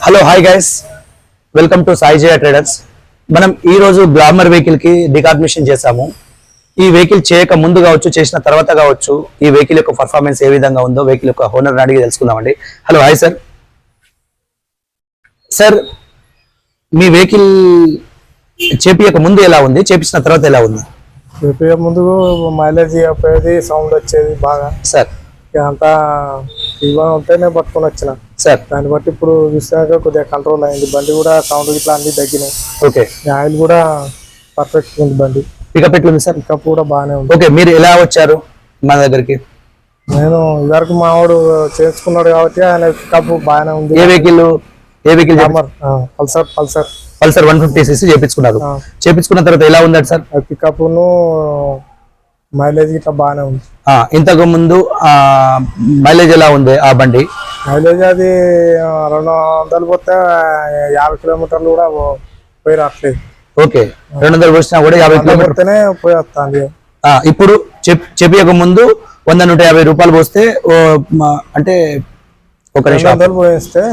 Hello hi guys, welcome to Sai Jaya traders. మనం ఈ రోజు గ్లామర్ వెహికల్ కి డికాగ్నిషన్ చేసాము. ఈ వెహికల్ చేయక ముందు కావచ్చు, చేసిన తర్వాత కావచ్చు, ఈ వెహికల్ యొక్క పర్ఫార్మెన్స్ ఏ విధంగా ఉందో వెహికల్ యొక్క ఓనర్ అడిగి తెలుసుకుందామండి. Hello hi sir. సార్, మీ వెహికల్ చేపియక ముందు ఎలా ఉంది, చేపించిన తర్వాత ఎలా ఉంది? చేపియక ముందు మైలేజ్ పోయేది, సౌండ్ వచ్చేది బాగా సార్. అంతా ఇవ్వ ఉంటేనే పట్టుకొని వచ్చిన సార్, దాన్ని బట్టి ఇప్పుడు చూసాక కొద్దిగా కంట్రోల్ అయింది. బండి కూడా సౌండ్ ఇట్లా అన్ని తగ్గినాయి. ఓకే. ఆయిల్ కూడా పర్ఫెక్ట్ ఉంది. బండి పికప్ ఎట్లుంది సార్? పికప్ కూడా బాగానే ఉంది. ఓకే, మీరు ఎలా వచ్చారు మా దగ్గరికి? నేను ఇదివరకు మా వాడు చేసుకున్నాడు కాబట్టి ఆయన పికప్ బాగానే ఉంది. ఏ vehicle? Pulsar Pulsar Pulsar 150cc చేపించుకున్నారు. చేపించుకున్న తర్వాత ఎలా ఉందట సార్? పికప్ ను మైలేజ్ ఇట్లా బాగానే ఉంది. ఇంతకు ముందు మైలేజ్ ఎలా ఉంది ఆ బండి? మైలేజ్ అది 200 పోతే 50 కిలోమీటర్లు కూడా పోయి రావట్లేదు. ఓకే, 200 వచ్చినా కూడా 50 కిలోమీటర్లే పోయి వస్తుంది. ఇప్పుడు చెప్పక ముందు 100-150 రూపాయలు పోస్తే అంటే ఒక 200 పోయిస్తే